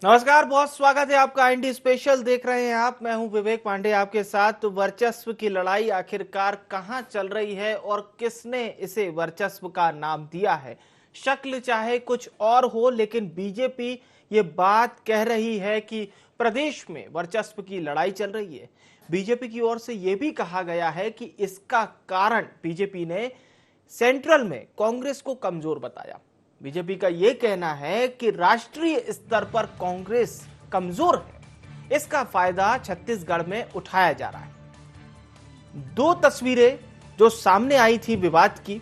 नमस्कार, बहुत स्वागत है आपका। इंडी स्पेशल देख रहे हैं आप। मैं हूं विवेक पांडे आपके साथ। तो वर्चस्व की लड़ाई आखिरकार कहां चल रही है और किसने इसे वर्चस्व का नाम दिया है? शक्ल चाहे कुछ और हो, लेकिन बीजेपी ये बात कह रही है कि प्रदेश में वर्चस्व की लड़ाई चल रही है। बीजेपी की ओर से यह भी कहा गया है कि इसका कारण बीजेपी ने सेंट्रल में कांग्रेस को कमजोर बताया। बीजेपी का यह कहना है कि राष्ट्रीय स्तर पर कांग्रेस कमजोर है, इसका फायदा छत्तीसगढ़ में उठाया जा रहा है। दो तस्वीरें जो सामने आई थी विवाद की,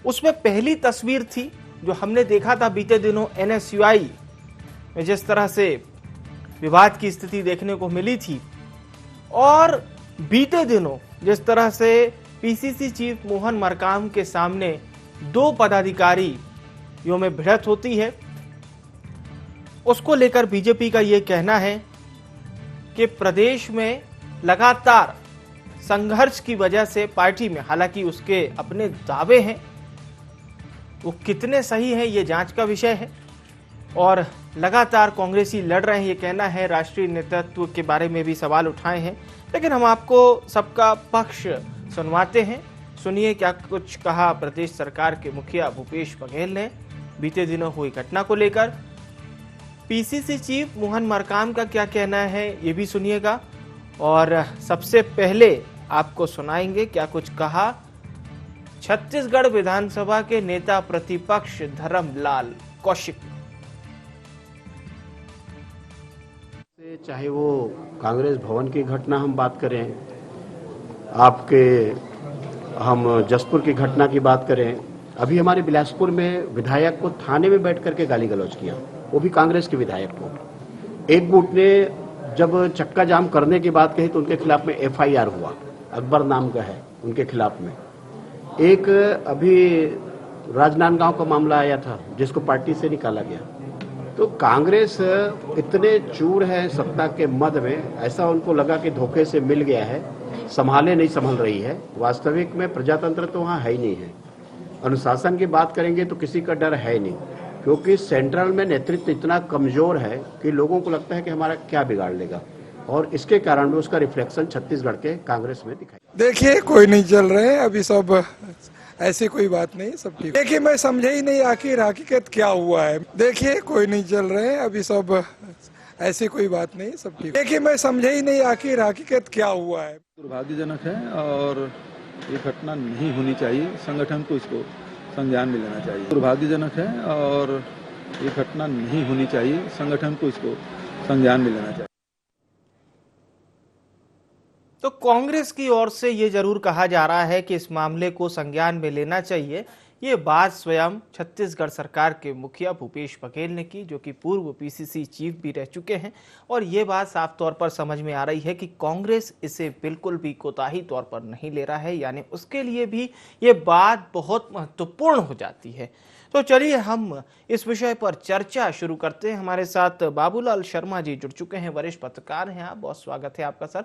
उसमें पहली तस्वीर थी जो हमने देखा था बीते दिनों एनएसयूआई में जिस तरह से विवाद की स्थिति देखने को मिली थी, और बीते दिनों जिस तरह से पीसीसी चीफ मोहन मरकाम के सामने दो पदाधिकारियों में भिड़ंत होती है, उसको लेकर बीजेपी का यह कहना है कि प्रदेश में लगातार संघर्ष की वजह से पार्टी में, हालांकि उसके अपने दावे हैं, वो कितने सही हैं ये जांच का विषय है, और लगातार कांग्रेसी लड़ रहे हैं ये कहना है। राष्ट्रीय नेतृत्व के बारे में भी सवाल उठाए हैं, लेकिन हम आपको सबका पक्ष सुनवाते हैं। सुनिए क्या कुछ कहा प्रदेश सरकार के मुखिया भूपेश बघेल ने बीते दिनों हुई घटना को लेकर। पीसीसी चीफ मोहन मरकाम का क्या कहना है ये भी सुनिएगा, और सबसे पहले आपको सुनाएंगे क्या कुछ कहा छत्तीसगढ़ विधानसभा के नेता प्रतिपक्ष धर्मलाल कौशिक। चाहे वो कांग्रेस भवन की घटना हम बात करें, आपके हम जसपुर की घटना की बात करें, अभी हमारे बिलासपुर में विधायक को थाने में बैठ करके गाली गलौज किया, वो भी कांग्रेस के विधायक को। एक गुट ने जब चक्का जाम करने की बात कही तो उनके खिलाफ में एफआईआर हुआ, अकबर नाम का है उनके खिलाफ में। एक अभी राजनांदगांव का मामला आया था जिसको पार्टी से निकाला गया। तो कांग्रेस इतने चूर है सत्ता के मद में, ऐसा उनको लगा कि धोखे से मिल गया है, संभाले नहीं संभल रही है। वास्तविक में प्रजातंत्र तो वहाँ है ही नहीं है। अनुशासन की बात करेंगे तो किसी का डर है नहीं, क्योंकि सेंट्रल में नेतृत्व इतना कमजोर है कि लोगों को लगता है कि हमारा क्या बिगाड़ लेगा, और इसके कारण भी उसका रिफ्लेक्शन छत्तीसगढ़ के कांग्रेस में दिखाई। देखिए कोई नहीं चल रहे अभी, सब ऐसी कोई बात नहीं, सब ठीक। देखिए मैं समझे ही नहीं आखिर हकीकत क्या हुआ है। देखिए कोई नहीं चल रहे अभी, सब ऐसी कोई बात नहीं, सब ठीक। देखिए मैं समझे ही नहीं आखिर हकीकत क्या हुआ है। दुर्भाग्यजनक है और ये घटना नहीं होनी चाहिए। संगठन को इसको संज्ञान में लेना चाहिए। दुर्भाग्यजनक है और ये घटना नहीं होनी चाहिए। संगठन को इसको संज्ञान में लेना चाहिए। तो कांग्रेस की ओर से ये जरूर कहा जा रहा है कि इस मामले को संज्ञान में लेना चाहिए। ये बात स्वयं छत्तीसगढ़ सरकार के मुखिया भूपेश बघेल ने की, जो कि पूर्व पीसीसी चीफ भी रह चुके हैं, और ये बात साफ तौर पर समझ में आ रही है कि कांग्रेस इसे बिल्कुल भी कोताही तौर पर नहीं ले रहा है, यानी उसके लिए भी ये बात बहुत महत्वपूर्ण हो जाती है। तो चलिए हम इस विषय पर चर्चा शुरू करते हैं। हमारे साथ बाबूलाल शर्मा जी जुड़ चुके हैं, वरिष्ठ पत्रकार हैं आप। बहुत स्वागत है आपका सर।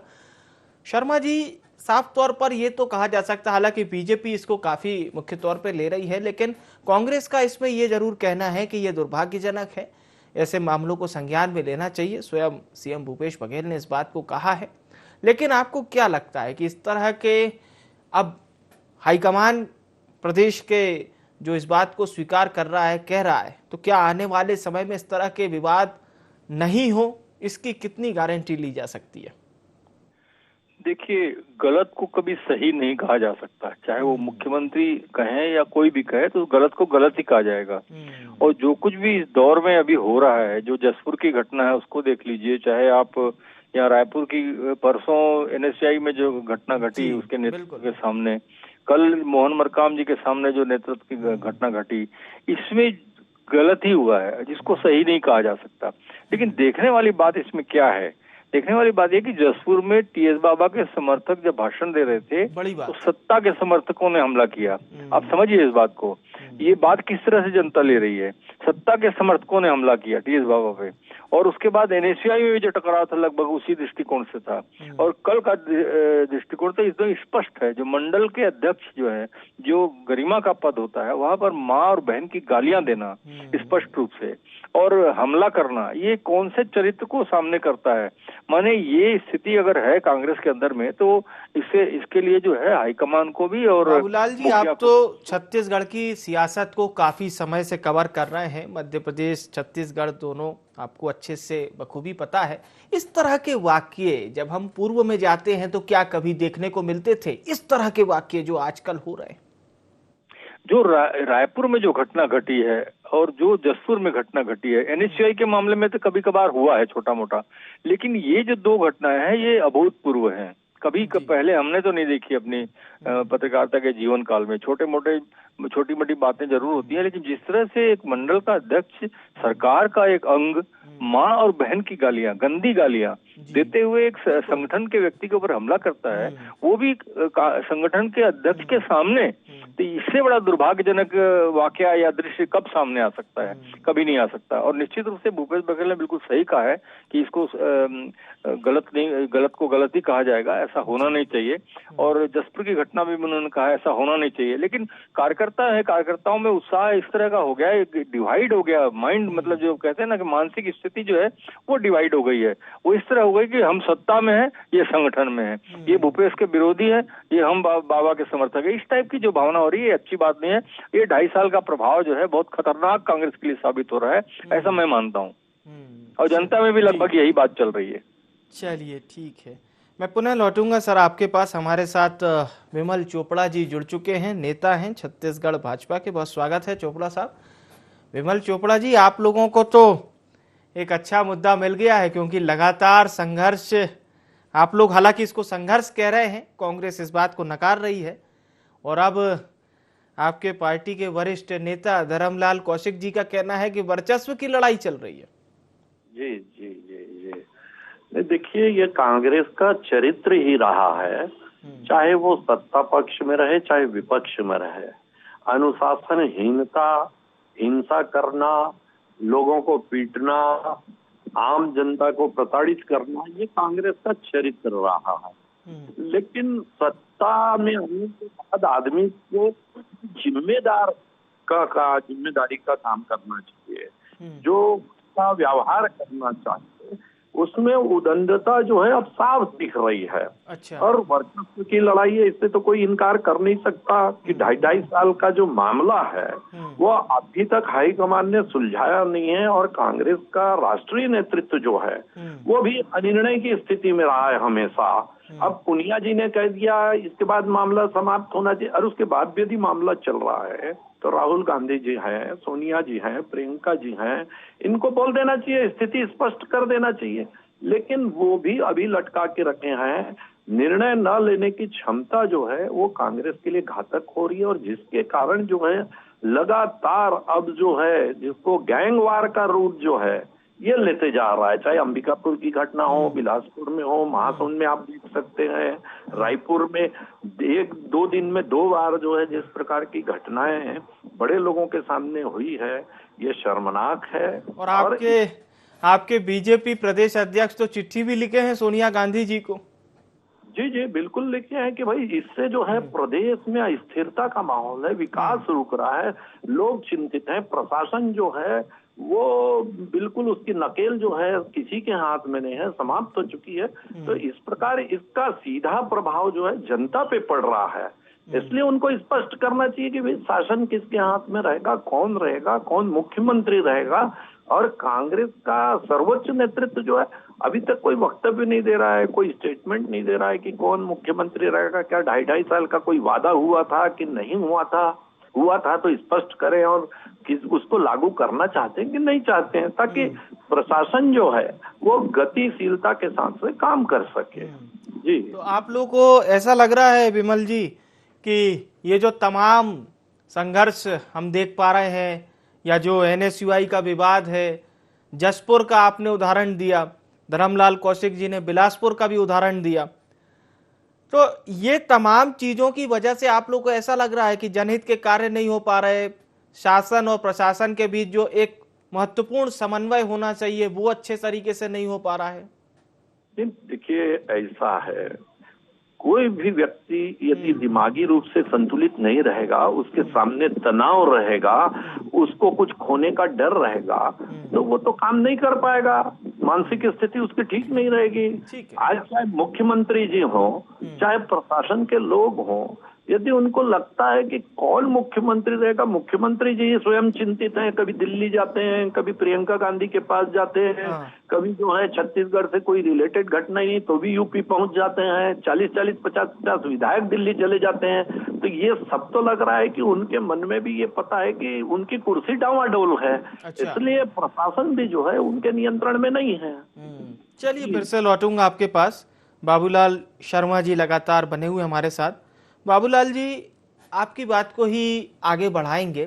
शर्मा जी, साफ तौर पर यह तो कहा जा सकता है, हालांकि बीजेपी इसको काफी मुख्य तौर पे ले रही है, लेकिन कांग्रेस का इसमें यह जरूर कहना है कि यह दुर्भाग्यजनक है, ऐसे मामलों को संज्ञान में लेना चाहिए। स्वयं सीएम भूपेश बघेल ने इस बात को कहा है। लेकिन आपको क्या लगता है कि इस तरह के, अब हाईकमान प्रदेश के जो इस बात को स्वीकार कर रहा है, कह रहा है, तो क्या आने वाले समय में इस तरह के विवाद नहीं हो, इसकी कितनी गारंटी ली जा सकती है? देखिए, गलत को कभी सही नहीं कहा जा सकता, चाहे वो मुख्यमंत्री कहें या कोई भी कहे, तो गलत को गलत ही कहा जाएगा। और जो कुछ भी इस दौर में अभी हो रहा है, जो जसपुर की घटना है उसको देख लीजिए, चाहे आप यहाँ रायपुर की परसों एनएसयूआई में जो घटना घटी उसके नेतृत्व के सामने, कल मोहन मरकाम जी के सामने जो नेतृत्व की घटना घटी, इसमें गलत ही हुआ है, जिसको सही नहीं कहा जा सकता। लेकिन देखने वाली बात इसमें क्या है, देखने वाली बात यह कि जसपुर में टीएस बाबा के समर्थक जब भाषण दे रहे थे तो सत्ता के समर्थकों ने हमला किया। आप समझिए इस बात को, ये बात किस तरह से जनता ले रही है। सत्ता के समर्थकों ने हमला किया टीएस बाबा पे, और उसके बाद एनएसयूआई में जो टकराव था लगभग उसी दृष्टिकोण से था। और कल का दृष्टिकोण तो एकदम स्पष्ट है, जो मंडल के अध्यक्ष जो है, जो गरिमा का पद होता है, वहां पर माँ और बहन की गालियां देना स्पष्ट रूप से। और हमला करना, ये कौन से चरित्र को सामने करता है? माने ये स्थिति अगर है कांग्रेस के अंदर में, तो इसके लिए जो है हाईकमान को भी और बाबूलाल जी, आप तो छत्तीसगढ़ की सियासत को काफी समय से कवर कर रहे हैं, मध्य प्रदेश छत्तीसगढ़ दोनों आपको अच्छे से बखूबी पता है। इस तरह के वाक्य जब हम पूर्व में जाते हैं तो क्या कभी देखने को मिलते थे, इस तरह के वाक्य जो आजकल हो रहे हैं? जो रायपुर में जो घटना घटी है और जो जसपुर में घटना घटी है, एनएसयूआई के मामले में तो कभी कभार हुआ है छोटा मोटा, लेकिन ये जो दो घटनाएं हैं ये अभूतपूर्व हैं। कभी पहले हमने तो नहीं देखी अपनी पत्रकारिता के जीवन काल में। छोटी मोटी बातें जरूर होती है, लेकिन जिस तरह से एक मंडल का अध्यक्ष सरकार का एक अंग माँ और बहन की गालियां, गंदी गालियां देते हुए एक संगठन के व्यक्ति के ऊपर हमला करता है, वो भी संगठन के अध्यक्ष के सामने, तो इससे बड़ा दुर्भाग्यजनक वाकया या दृश्य कब सामने आ सकता है? कभी नहीं आ सकता। और निश्चित रूप से भूपेश बघेल ने बिल्कुल सही कहा है कि इसको गलत को गलत ही कहा जाएगा, ऐसा होना नहीं चाहिए। और जसपुर की घटना में भी उन्होंने कहा ऐसा होना नहीं चाहिए, लेकिन कार्यकर्ता है, कार्यकर्ताओं में उत्साह इस तरह का हो गया है, डिवाइड हो गया माइंड, मतलब जो कहते हैं ना कि मानसिक स्थिति जो है वो डिवाइड हो गई है। वो इस तरह हो गई कि हम सत्ता में है, ये संगठन में है, ये भूपेश के विरोधी है, ये हम बाबा के समर्थक है। इस टाइप की जो भावना हो रही है अच्छी बात नहीं है। ये 2.5 साल का प्रभाव जो है बहुत खतरनाक कांग्रेस के लिए साबित हो रहा है, ऐसा मैं मानता हूँ। और जनता में भी लगभग यही बात चल रही है। चलिए ठीक है, मैं पुनः लौटूंगा सर आपके पास। हमारे साथ विमल चोपड़ा जी जुड़ चुके हैं, नेता हैं छत्तीसगढ़ भाजपा के। बहुत स्वागत है चोपड़ा साहब। विमल चोपड़ा जी, आप लोगों को तो एक अच्छा मुद्दा मिल गया है, क्योंकि लगातार संघर्ष, आप लोग हालांकि इसको संघर्ष कह रहे हैं, कांग्रेस इस बात को नकार रही है, और अब आपके पार्टी के वरिष्ठ नेता धर्मलाल कौशिक जी का कहना है कि वर्चस्व की लड़ाई चल रही है। जी जी जी जी, देखिए ये कांग्रेस का चरित्र ही रहा है, चाहे वो सत्ता पक्ष में रहे चाहे विपक्ष में रहे। अनुशासनहीनता, हिंसा करना, लोगों को पीटना, आम जनता को प्रताड़ित करना, ये कांग्रेस का चरित्र रहा है। लेकिन सत्ता में आने के बाद आदमी को जिम्मेदारी का काम करना चाहिए, जो का व्यवहार करना चाहिए, उसमें उदंडता जो है अब साफ दिख रही है। अच्छा। और वर्चस्व की लड़ाई है, इससे तो कोई इनकार कर नहीं सकता कि 2.5 साल का जो मामला है वो अभी तक हाईकमान ने सुलझाया नहीं है, और कांग्रेस का राष्ट्रीय नेतृत्व जो है वो भी अनिर्णय की स्थिति में रहा है हमेशा। अब पुनिया जी ने कह दिया इसके बाद मामला समाप्त होना चाहिए, और उसके बाद भी यदि मामला चल रहा है तो राहुल गांधी जी हैं, सोनिया जी हैं, प्रियंका जी हैं, इनको बोल देना चाहिए, स्थिति स्पष्ट कर देना चाहिए। लेकिन वो भी अभी लटका के रखे हैं। निर्णय न लेने की क्षमता जो है वो कांग्रेस के लिए घातक हो रही है, और जिसके कारण जो है लगातार अब जो है जिसको गैंगवार का रूप जो है ये लेते जा रहा है। चाहे अंबिकापुर की घटना हो, बिलासपुर में हो, महासमुंद में आप देख सकते हैं, रायपुर में 1-2 दिन में 2 बार जो है जिस प्रकार की घटनाएं बड़े लोगों के सामने हुई है, ये शर्मनाक है। और आपके बीजेपी प्रदेश अध्यक्ष तो चिट्ठी भी लिखे हैं सोनिया गांधी जी को। जी जी बिल्कुल लिखे हैं कि भाई इससे जो है प्रदेश में अस्थिरता का माहौल है, विकास रुक रहा है, लोग चिंतित हैं, प्रशासन जो है वो बिल्कुल उसकी नकेल जो है किसी के हाथ में नहीं है, समाप्त हो चुकी है। तो इस प्रकार इसका सीधा प्रभाव जो है जनता पे पड़ रहा है। इसलिए उनको स्पष्ट करना चाहिए कि भाई शासन किसके हाथ में रहेगा, कौन मुख्यमंत्री रहेगा। और कांग्रेस का सर्वोच्च नेतृत्व जो है अभी तक कोई वक्तव्य नहीं दे रहा है, कोई स्टेटमेंट नहीं दे रहा है कि कौन मुख्यमंत्री रहेगा। क्या 2.5 साल का कोई वादा हुआ था कि नहीं हुआ था तो स्पष्ट करें, और उसको लागू करना चाहते हैं कि नहीं चाहते हैं, ताकि प्रशासन जो है वो गतिशीलता के साथ से काम कर सके। जी, तो आप लोगों को ऐसा लग रहा है विमल जी कि ये जो तमाम संघर्ष हम देख पा रहे हैं, या जो एनएसयूआई का विवाद है, जसपुर का आपने उदाहरण दिया, धर्मलाल कौशिक जी ने बिलासपुर का भी उदाहरण दिया, तो ये तमाम चीजों की वजह से आप लोग को ऐसा लग रहा है कि जनहित के कार्य नहीं हो पा रहे, शासन और प्रशासन के बीच जो एक महत्वपूर्ण समन्वय होना चाहिए वो अच्छे तरीके से नहीं हो पा रहा है? देखिए ऐसा है, कोई भी व्यक्ति यदि दिमागी रूप से संतुलित नहीं रहेगा, उसके सामने तनाव रहेगा, उसको कुछ खोने का डर रहेगा, तो वो तो काम नहीं कर पाएगा, मानसिक स्थिति उसकी ठीक नहीं रहेगी। आज चाहे मुख्यमंत्री जी हो, चाहे प्रशासन के लोग हों, यदि उनको लगता है कि कौन मुख्यमंत्री रहेगा, मुख्यमंत्री जी स्वयं चिंतित हैं, कभी दिल्ली जाते हैं, कभी प्रियंका गांधी के पास जाते हैं, कभी जो है छत्तीसगढ़ से कोई रिलेटेड घटना ही तो भी यूपी पहुंच जाते हैं, 40-40, 50-50 विधायक दिल्ली चले जाते हैं। तो ये सब तो लग रहा है कि उनके मन में भी ये पता है कि उनकी कुर्सी डावाडोल है। इसलिए प्रशासन भी जो है उनके नियंत्रण में नहीं है। चलिए फिर से लौटूंगा आपके पास। बाबूलाल शर्मा जी लगातार बने हुए हमारे साथ। बाबूलाल जी, आपकी बात को ही आगे बढ़ाएंगे।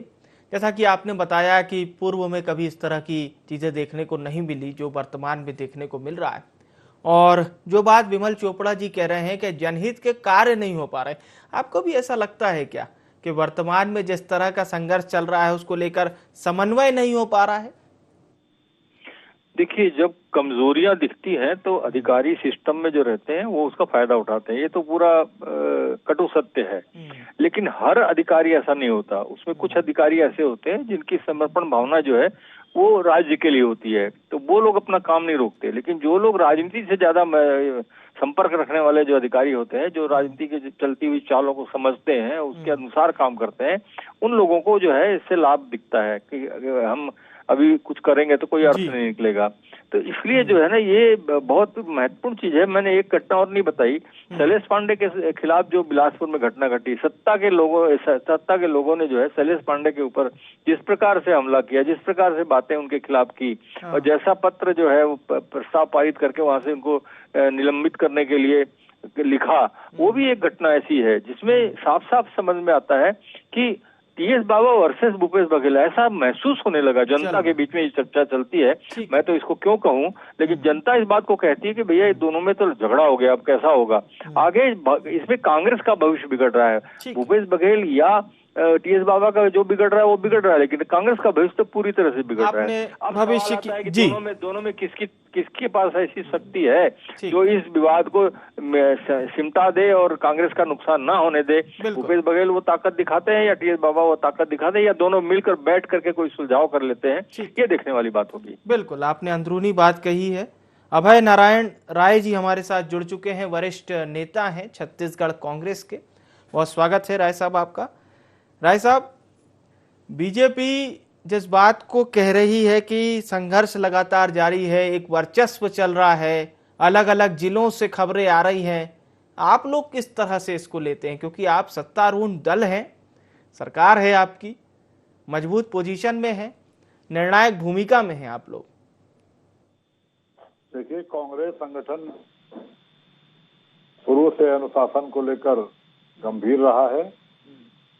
जैसा कि आपने बताया कि पूर्व में कभी इस तरह की चीजें देखने को नहीं मिली जो वर्तमान में देखने को मिल रहा है, और जो बात विमल चोपड़ा जी कह रहे हैं कि जनहित के कार्य नहीं हो पा रहे, आपको भी ऐसा लगता है क्या कि वर्तमान में जिस तरह का संघर्ष चल रहा है उसको लेकर समन्वय नहीं हो पा रहा है? देखिए, जब कमजोरियां दिखती हैं तो अधिकारी सिस्टम में जो रहते हैं वो उसका फायदा उठाते हैं, ये तो पूरा कटु सत्य है। लेकिन हर अधिकारी ऐसा नहीं होता, उसमें कुछ अधिकारी ऐसे होते हैं जिनकी समर्पण भावना जो है वो राज्य के लिए होती है, तो वो लोग अपना काम नहीं रोकते। लेकिन जो लोग राजनीति से ज्यादा संपर्क रखने वाले जो अधिकारी होते हैं, जो राजनीति की चलती हुई चालों को समझते हैं, उसके अनुसार काम करते हैं, उन लोगों को जो है इससे लाभ दिखता है कि हम अभी कुछ करेंगे तो कोई अर्थ नहीं निकलेगा। तो इसलिए जो है ना, ये बहुत महत्वपूर्ण चीज है। मैंने एक घटना और नहीं बताई, शैलेश पांडे के खिलाफ जो बिलासपुर में घटना घटी, सत्ता के लोगों ने जो है शैलेश पांडे के ऊपर जिस प्रकार से हमला किया, जिस प्रकार से बातें उनके खिलाफ की, और जैसा पत्र जो है वो प्रस्ताव पारित करके वहां से उनको निलंबित करने के लिए लिखा, वो भी एक घटना ऐसी है जिसमें साफ साफ समझ में आता है कि टीएस बाबा वर्सेस भूपेश बघेल, ऐसा महसूस होने लगा। जनता के बीच में ये चर्चा चलती है, मैं तो इसको क्यों कहूं, लेकिन जनता इस बात को कहती है कि भैया ये दोनों में तो झगड़ा हो गया, अब कैसा होगा आगे। इसमें कांग्रेस का भविष्य बिगड़ रहा है, भूपेश बघेल या टीएस बाबा का जो बिगड़ रहा है वो बिगड़ रहा है, लेकिन कांग्रेस का भविष्य तो पूरी तरह से बिगड़ रहा है। अब भविष्य की दोनों में किसके पास ऐसी शक्ति है जो इस विवाद को सिमटा दे और कांग्रेस का नुकसान ना होने दे। भूपेश बघेल वो ताकत दिखाते हैं या टीएस बाबा वो ताकत दिखाते हैं, या दोनों मिलकर बैठ करके कोई सुलझाव कर लेते हैं, ये देखने वाली बात होगी। बिल्कुल, आपने अंदरूनी बात कही है। अभय नारायण राय जी हमारे साथ जुड़ चुके हैं, वरिष्ठ नेता हैं छत्तीसगढ़ कांग्रेस के। बहुत स्वागत है राय साहब आपका। राय साहब, बीजेपी जिस बात को कह रही है कि संघर्ष लगातार जारी है, एक वर्चस्व चल रहा है, अलग अलग जिलों से खबरें आ रही हैं, आप लोग किस तरह से इसको लेते हैं? क्योंकि आप सत्तारूढ़ दल हैं, सरकार है आपकी, मजबूत पोजीशन में है, निर्णायक भूमिका में है आप लोग। देखिए, कांग्रेस संगठन शुरू से अनुशासन को लेकर गंभीर रहा है,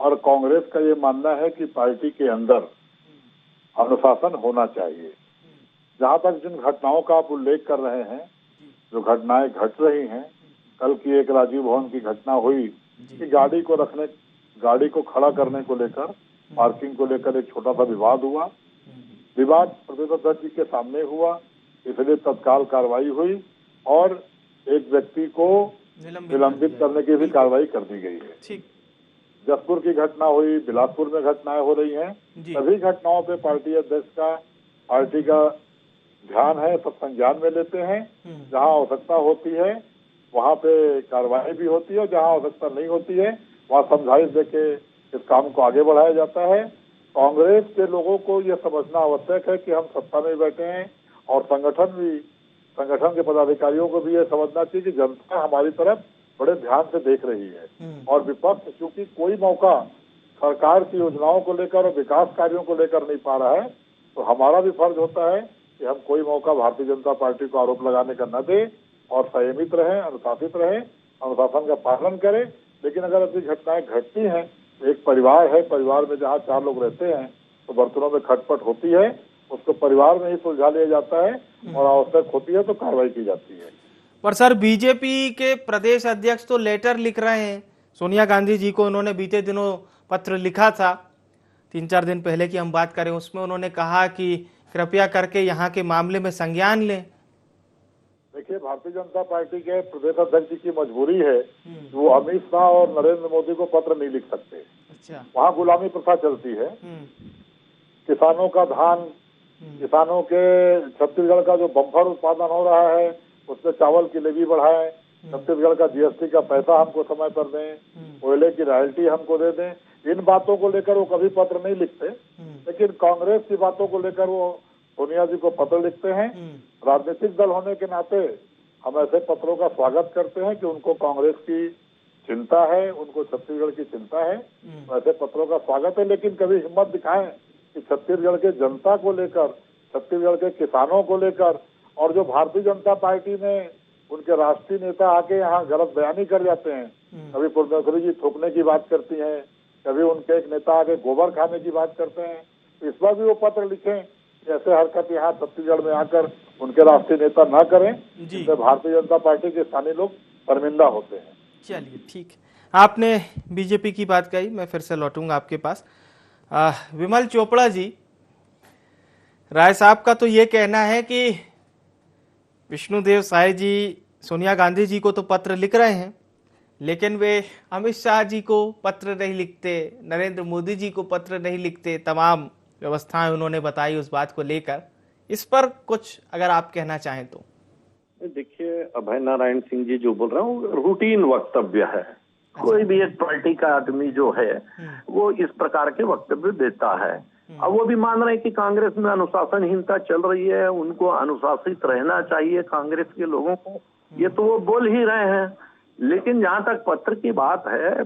और कांग्रेस का ये मानना है कि पार्टी के अंदर अनुशासन होना चाहिए। जहां तक जिन घटनाओं का आप उल्लेख कर रहे हैं, जो घटनाएं घट रही हैं, कल की एक राजीव भवन की घटना हुई कि गाड़ी को खड़ा करने को लेकर, पार्किंग को लेकर एक छोटा सा विवाद हुआ। विवाद प्रतिपक्ष दल जी के सामने हुआ, इसलिए तत्काल कार्रवाई हुई और एक व्यक्ति को निलंबित करने की भी कार्रवाई कर दी गई है। जसपुर की घटना हुई, बिलासपुर में घटनाएं हो रही हैं, सभी घटनाओं पे पार्टी अध्यक्ष का, पार्टी का ध्यान है, सब संज्ञान में लेते हैं। जहां आवश्यकता होती है वहां पे कार्रवाई भी होती है, और जहां आवश्यकता नहीं होती है वहां समझाइश देके इस काम को आगे बढ़ाया जाता है। कांग्रेस के लोगों को यह समझना आवश्यक है कि हम सत्ता में बैठे हैं, और संगठन के पदाधिकारियों को भी यह समझना चाहिए कि जनता हमारी तरफ बड़े ध्यान से देख रही है, और विपक्ष चूंकि कोई मौका सरकार की योजनाओं को लेकर और विकास कार्यों को लेकर नहीं पा रहा है, तो हमारा भी फर्ज होता है कि हम कोई मौका भारतीय जनता पार्टी को आरोप लगाने का न दे, और संयमित रहें, अनुशासित रहें, अनुशासन का पालन करें। लेकिन अगर ऐसी घटनाएं घटती हैं, एक परिवार है, परिवार में जहाँ 4 लोग रहते हैं तो बर्तनों में खटपट होती है, उसको परिवार में ही सुलझा लिया जाता है, और आवश्यक होती है तो कार्रवाई की जाती है। पर सर, बीजेपी के प्रदेश अध्यक्ष तो लेटर लिख रहे हैं सोनिया गांधी जी को। उन्होंने बीते दिनों पत्र लिखा था, 3-4 दिन पहले की हम बात करें, उसमें उन्होंने कहा कि कृपया करके यहाँ के मामले में संज्ञान लें। देखिए, भारतीय जनता पार्टी के प्रदेश अध्यक्ष जी की मजबूरी है कि वो अमित शाह और नरेंद्र मोदी को पत्र नहीं लिख सकते। अच्छा। वहाँ गुलामी प्रथा चलती है। किसानों का धान, किसानों के छत्तीसगढ़ का जो बम्पर उत्पादन हो रहा है उसमें चावल की लेवी बढ़ाएं, छत्तीसगढ़ का जीएसटी का पैसा हमको समय पर दें, कोयले की रॉयल्टी हमको दे दें। इन बातों को लेकर वो कभी पत्र नहीं लिखते, लेकिन कांग्रेस की बातों को लेकर वो सोनिया जी को पत्र लिखते हैं। राजनीतिक दल होने के नाते हम ऐसे पत्रों का स्वागत करते हैं कि उनको कांग्रेस की चिंता है, उनको छत्तीसगढ़ की चिंता है, ऐसे पत्रों का स्वागत है। लेकिन कभी हिम्मत दिखाएं कि छत्तीसगढ़ के जनता को लेकर, छत्तीसगढ़ के किसानों को लेकर, और जो भारतीय जनता पार्टी में उनके राष्ट्रीय नेता आके यहाँ गलत बयानी कर जाते हैं, कभी पुरंदेश्वरी जी थूकने की बात करती हैं, कभी उनके एक नेता आके गोबर खाने की बात करते हैं, इस बार भी वो पत्र लिखें कि ऐसे हरकत यहाँ छत्तीसगढ़ में आकर उनके राष्ट्रीय नेता ना करें, जिससे भारतीय जनता पार्टी के स्थानीय लोग शर्मिंदा होते हैं। चलिए ठीक, आपने बीजेपी की बात कही, मैं फिर से लौटूंगा आपके पास। विमल चोपड़ा जी, राय साहब का तो ये कहना है कि विष्णुदेव साय जी सोनिया गांधी जी को तो पत्र लिख रहे हैं, लेकिन वे अमित शाह जी को पत्र नहीं लिखते, नरेंद्र मोदी जी को पत्र नहीं लिखते। तमाम व्यवस्थाएं उन्होंने बताई उस बात को लेकर। इस पर कुछ अगर आप कहना चाहें तो। देखिए, अभय नारायण सिंह जी जो बोल रहे हैं वो रूटीन वक्तव्य है। कोई भी एक पार्टी का आदमी जो है वो इस प्रकार के वक्तव्य देता है। अब वो भी मान रहे हैं कि कांग्रेस में अनुशासनहीनता चल रही है, उनको अनुशासित रहना चाहिए कांग्रेस के लोगों को, ये तो वो बोल ही रहे हैं। लेकिन जहां तक पत्र की बात है,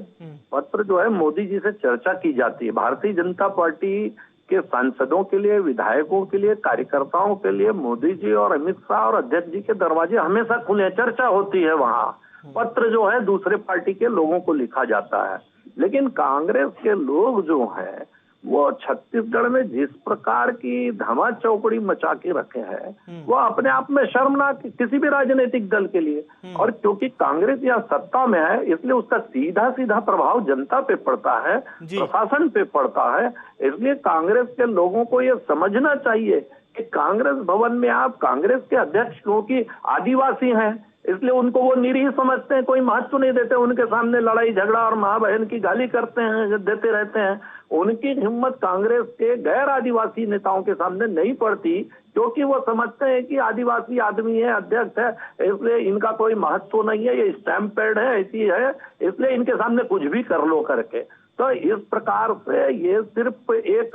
पत्र जो है मोदी जी से चर्चा की जाती है। भारतीय जनता पार्टी के सांसदों के लिए, विधायकों के लिए, कार्यकर्ताओं के लिए मोदी जी और अमित शाह और अध्यक्ष जी के दरवाजे हमेशा खुले, चर्चा होती है वहाँ। पत्र जो है दूसरे पार्टी के लोगों को लिखा जाता है। लेकिन कांग्रेस के लोग जो है वो छत्तीसगढ़ में जिस प्रकार की धमा चौकड़ी मचा के रखे हैं वो अपने आप में शर्मनाक किसी भी राजनीतिक दल के लिए। और क्योंकि कांग्रेस यहाँ सत्ता में है इसलिए उसका सीधा सीधा प्रभाव जनता पे पड़ता है, प्रशासन पे पड़ता है। इसलिए कांग्रेस के लोगों को ये समझना चाहिए कि कांग्रेस भवन में आप कांग्रेस के अध्यक्ष क्योंकि आदिवासी हैं इसलिए उनको वो निरीह समझते हैं, कोई महत्व नहीं देते, उनके सामने लड़ाई झगड़ा और माँ बहन की गाली करते हैं, देते रहते हैं। उनकी हिम्मत कांग्रेस के गैर आदिवासी नेताओं के सामने नहीं पड़ती, क्योंकि वो समझते हैं कि आदिवासी आदमी है, अध्यक्ष है, इसलिए इनका कोई महत्व नहीं है, ये स्टैम्प पैड है, ऐसी है, इसलिए इनके सामने कुछ भी कर लो करके। तो इस प्रकार से ये सिर्फ एक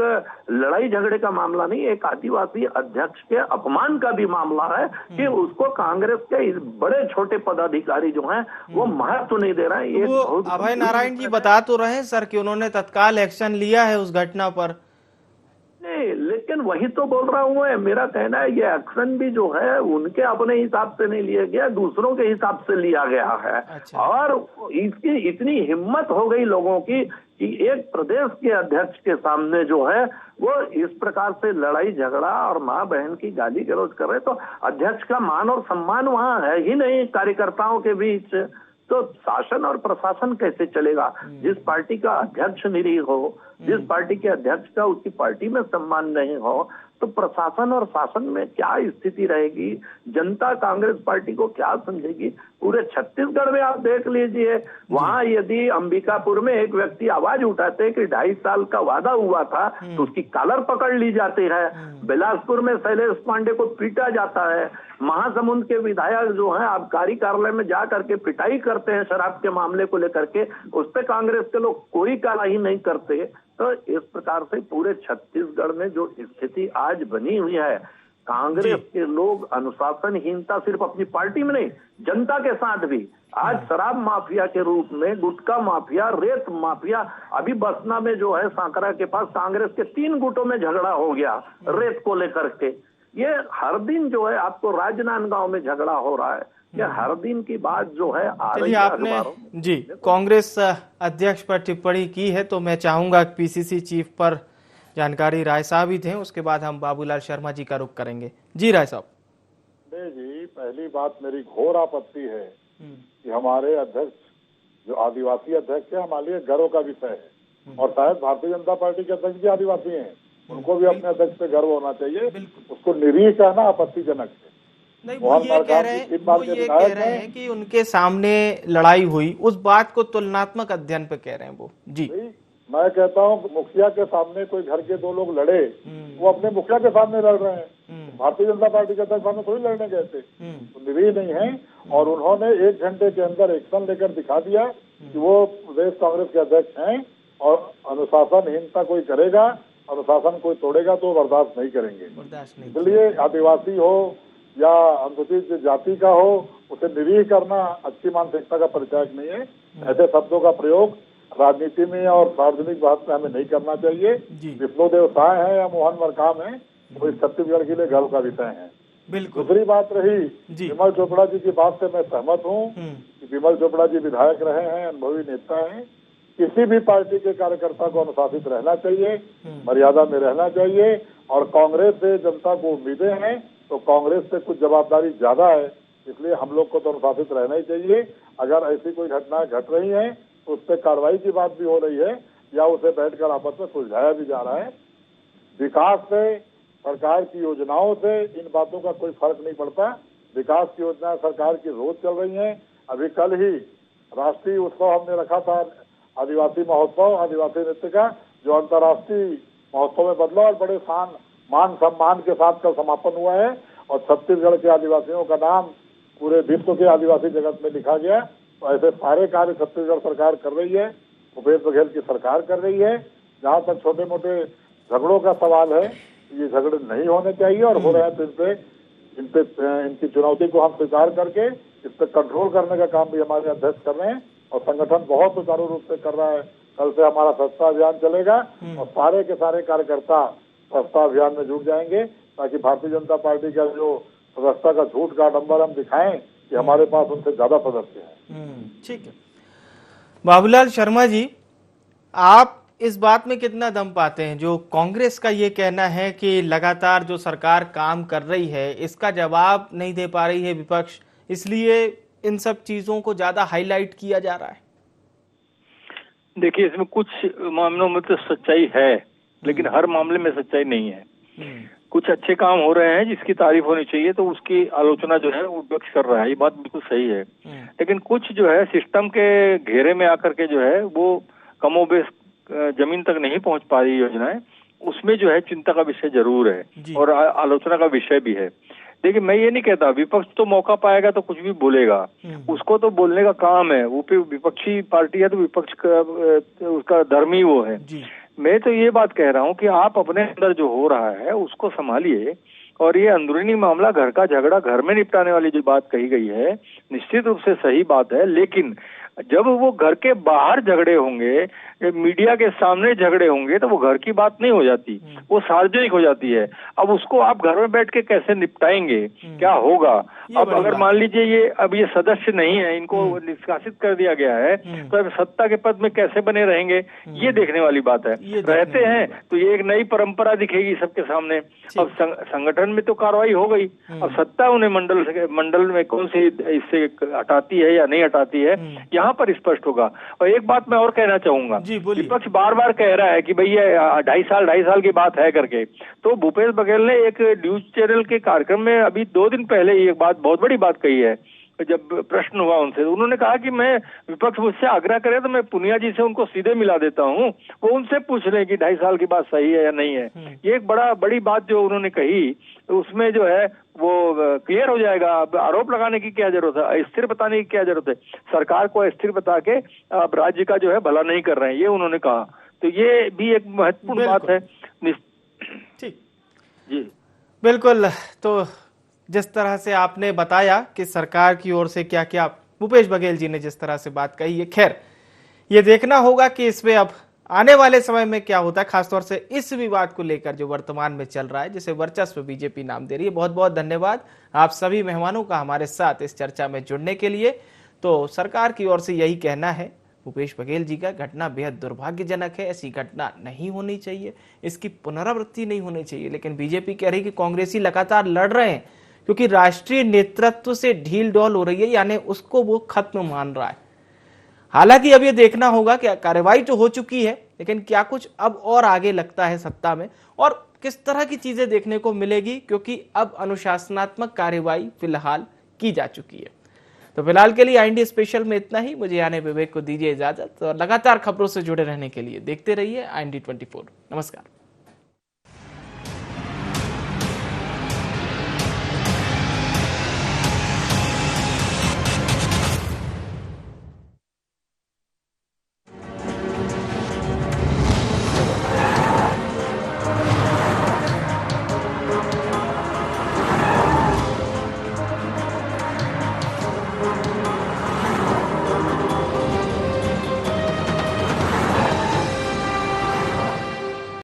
लड़ाई झगड़े का मामला नहीं, एक आदिवासी अध्यक्ष के अपमान का भी मामला है कि उसको कांग्रेस के इस बड़े छोटे पदाधिकारी जो हैं वो महत्व नहीं दे रहे हैं। वो अभय नारायण जी बता तो रहे हैं सर कि उन्होंने तत्काल एक्शन लिया है उस घटना पर। नहीं, लेकिन वही तो बोल रहा हूँ, मेरा कहना है ये एक्शन भी जो है उनके अपने हिसाब से नहीं लिया गया, दूसरों के हिसाब से लिया गया है। अच्छा। और इसकी इतनी हिम्मत हो गई लोगों की कि एक प्रदेश के अध्यक्ष के सामने जो है वो इस प्रकार से लड़ाई झगड़ा और माँ बहन की गाली गलौज कर रहे, तो अध्यक्ष का मान और सम्मान वहाँ है ही नहीं कार्यकर्ताओं के बीच। तो शासन और प्रशासन कैसे चलेगा? जिस पार्टी का अध्यक्ष निरीह हो, जिस पार्टी के अध्यक्ष का उसकी पार्टी में सम्मान नहीं हो, तो प्रशासन और शासन में क्या स्थिति रहेगी? जनता कांग्रेस पार्टी को क्या समझेगी? पूरे छत्तीसगढ़ में आप देख लीजिए, वहां यदि अंबिकापुर में एक व्यक्ति आवाज उठाते कि 2.5 साल का वादा हुआ था तो उसकी कॉलर पकड़ ली जाती है। बिलासपुर में शैलेश पांडे को पीटा जाता है। महासमुंद के विधायक जो हैं आबकारी कार्यालय में जा करके पिटाई करते हैं शराब के मामले को लेकर के, उस पर कांग्रेस के लोग कोई कार्रवाई नहीं करते। तो इस प्रकार से पूरे छत्तीसगढ़ में जो स्थिति आज बनी हुई है, कांग्रेस के लोग अनुशासनहीनता सिर्फ अपनी पार्टी में नहीं, जनता के साथ भी आज शराब माफिया के रूप में, गुटखा माफिया, रेत माफिया, अभी बसना में जो है सांकरा के पास कांग्रेस के 3 गुटों में झगड़ा हो गया रेत को लेकर के। ये हर दिन जो है आपको राजनांदगांव में झगड़ा हो रहा है, ये हर दिन की बात जो है आ रही है। आपने जी कांग्रेस अध्यक्ष पर टिप्पणी की है तो मैं चाहूंगा पीसीसी चीफ पर जानकारी राय साहब ही थे, उसके बाद हम बाबूलाल शर्मा जी का रुख करेंगे। जी राय साहब। नहीं जी, पहली बात मेरी घोर आपत्ति है कि हमारे अध्यक्ष जो आदिवासी अध्यक्ष है हमारे लिए गर्व का विषय है, और शायद भारतीय जनता पार्टी के अध्यक्ष भी आदिवासी हैं, उनको भी अपने अध्यक्ष पे गर्व होना चाहिए। उसको निरीह कहना आपत्तिजनक है। नहीं, वो मोहन ये कह मरकाम रहे जी हैं 3 बार के विधायक हैं। कि उनके सामने लड़ाई हुई, उस बात को तुलनात्मक अध्ययन पे कह रहे हैं वो। जी भाई, मैं कहता हूँ मुखिया के सामने कोई घर के 2 लोग लड़े, वो अपने मुखिया के सामने लड़ रहे हैं, भारतीय जनता पार्टी के सामने थोड़ी लड़ने गए थे। तो निरीह नहीं है, और उन्होंने 1 घंटे के अंदर एक्शन लेकर दिखा दिया कि वो प्रदेश कांग्रेस के अध्यक्ष हैं, और अनुशासनहीनता कोई करेगा, अनुशासन कोई तोड़ेगा तो बर्दाश्त नहीं करेंगे। बर्दाश्त नहीं। इसलिए आदिवासी हो या अनुसूचित जाति का हो, उसे निरीह करना अच्छी मानसिकता का परिचायक नहीं है। ऐसे शब्दों का प्रयोग राजनीति में और सार्वजनिक बात में हमें नहीं करना चाहिए। विष्णुदेव साय है या मोहन मरकाम है, वो इस छत्तीसगढ़ के लिए गर्व का विषय है। बिल्कुल। दूसरी बात रही विमल चोपड़ा जी की बात से मैं सहमत हूँ कि विमल चोपड़ा जी विधायक रहे हैं, अनुभवी नेता हैं। किसी भी पार्टी के कार्यकर्ता को अनुशासित रहना चाहिए, मर्यादा में रहना चाहिए, और कांग्रेस से जनता को उम्मीदें हैं तो कांग्रेस से कुछ जवाबदारी ज्यादा है, इसलिए हम लोग को तो अनुशासित रहना ही चाहिए। अगर ऐसी कोई घटनाएं घट रही हैं तो उस पर कार्रवाई की बात भी हो रही है, या उसे बैठकर आपस में सुलझाया भी जा रहा है। विकास से, सरकार की योजनाओं से इन बातों का कोई फर्क नहीं पड़ता। विकास की योजनाएं सरकार की रोज चल रही हैं। अभी कल ही राष्ट्रीय उत्सव हमने रखा था, आदिवासी महोत्सव, आदिवासी नृत्य का, जो अंतर्राष्ट्रीय महोत्सव में बदला और बड़े मान सम्मान के साथ कल समापन हुआ है, और छत्तीसगढ़ के आदिवासियों का नाम पूरे विश्व के आदिवासी जगत में लिखा गया। तो ऐसे सारे कार्य छत्तीसगढ़ सरकार कर रही है, भूपेश बघेल की सरकार कर रही है। जहाँ तक छोटे मोटे झगड़ों का सवाल है, ये झगड़े नहीं होने चाहिए, और हो रहे हैं तो इनकी चुनौती को हम स्वीकार करके इस पर कंट्रोल करने का काम भी हमारे अध्यक्ष कर रहे हैं, और संगठन बहुत सुचारू रूप से कर रहा है। कल से हमारा स्वच्छता अभियान चलेगा, और सारे के सारे कार्यकर्ता स्वच्छता अभियान में जुट जाएंगे, ताकि भारतीय जनता पार्टी का जो सदस्यता का झूठ का आडंबर हम दिखाएं कि हमारे पास उनसे ज्यादा सदस्य हैं। ठीक है। बाबूलाल शर्मा जी, आप इस बात में कितना दम पाते हैं? जो कांग्रेस का ये कहना है कि लगातार जो सरकार काम कर रही है, इसका जवाब नहीं दे पा रही है विपक्ष, इसलिए इन सब चीजों को ज्यादा हाईलाइट किया जा रहा है। देखिए, इसमें कुछ मामलों में तो सच्चाई है, लेकिन हर मामले में सच्चाई नहीं है। कुछ अच्छे काम हो रहे हैं जिसकी तारीफ होनी चाहिए, तो उसकी आलोचना जो है वो विपक्ष कर रहा है, ये बात बिल्कुल सही है। लेकिन कुछ जो है सिस्टम के घेरे में आकर के जो है वो कमोबेश जमीन तक नहीं पहुंच पा रही योजनाएं, उसमें जो है चिंता का विषय जरूर है और आलोचना का विषय भी है। देखिए, मैं ये नहीं कहता विपक्ष तो मौका पाएगा तो कुछ भी बोलेगा, उसको तो बोलने का काम है। वो विपक्षी पार्टी है तो विपक्ष का उसका धर्म ही वो है। मैं तो ये बात कह रहा हूँ कि आप अपने अंदर जो हो रहा है उसको संभालिए, और ये अंदरूनी मामला, घर का झगड़ा घर में निपटाने वाली जो बात कही गई है, निश्चित रूप से सही बात है। लेकिन जब वो घर के बाहर झगड़े होंगे, मीडिया के सामने झगड़े होंगे, तो वो घर की बात नहीं हो जाती, वो सार्वजनिक हो जाती है। अब उसको आप घर में बैठ के कैसे निपटाएंगे, क्या होगा? अब अगर मान लीजिए ये सदस्य नहीं है, इनको निष्कासित कर दिया गया है, तो अब सत्ता के पद में कैसे बने रहेंगे, ये देखने वाली बात है। रहते हैं तो ये एक नई परंपरा दिखेगी सबके सामने। अब संगठन में तो कार्रवाई हो गई, अब सत्ता उन्हें मंडल में कौन सी इससे हटाती है या नहीं हटाती है, यहाँ पर स्पष्ट होगा। और एक बात मैं और कहना चाहूंगा, विपक्ष बार बार कह रहा है कि भैया 2.5 साल की बात है करके, तो भूपेश बघेल ने एक न्यूज चैनल के कार्यक्रम में अभी 2 दिन पहले ये बात, बहुत बड़ी बात कही है। जब प्रश्न हुआ उनसे, उन्होंने कहा कि मैं, विपक्ष मुझसे आग्रह करे तो मैं पुनिया जी से उनको सीधे मिला देता हूँ, वो उनसे पूछ लें कि 2.5 साल की बात सही है या नहीं है। ये एक बड़ी बात जो उन्होंने कही, तो उसमें जो है वो क्लियर हो जाएगा। आरोप लगाने की क्या जरूरत है, अस्थिर बताने की क्या जरूरत है? सरकार को अस्थिर बता के अब राज्य का जो है भला नहीं कर रहे हैं, ये उन्होंने कहा। तो ये भी एक महत्वपूर्ण बात है। ठीक जी, बिल्कुल। तो जिस तरह से आपने बताया कि सरकार की ओर से क्या क्या, भूपेश बघेल जी ने जिस तरह से बात कही है, खैर ये देखना होगा कि इसमें अब आने वाले समय में क्या होता है, खासतौर से इस विवाद को लेकर जो वर्तमान में चल रहा है, जिसे वर्चस्व बीजेपी नाम दे रही है। बहुत बहुत धन्यवाद आप सभी मेहमानों का हमारे साथ इस चर्चा में जुड़ने के लिए। तो सरकार की ओर से यही कहना है, भूपेश बघेल जी का घटना बेहद दुर्भाग्यजनक है, ऐसी घटना नहीं होनी चाहिए, इसकी पुनरावृत्ति नहीं होनी चाहिए। लेकिन बीजेपी कह रही है कि कांग्रेसी लगातार लड़ रहे हैं क्योंकि राष्ट्रीय नेतृत्व से ढील डॉल हो रही है, यानी उसको वो खत्म मान रहा है। हालांकि अब ये देखना होगा कि कार्रवाई तो हो चुकी है, लेकिन क्या कुछ अब और आगे लगता है सत्ता में, और किस तरह की चीजें देखने को मिलेगी, क्योंकि अब अनुशासनात्मक कार्यवाही फिलहाल की जा चुकी है। तो फिलहाल के लिए IND स्पेशल में इतना ही। मुझे यानी विवेक को दीजिए इजाजत और लगातार खबरों से जुड़े रहने के लिए देखते रहिए IND 24। नमस्कार।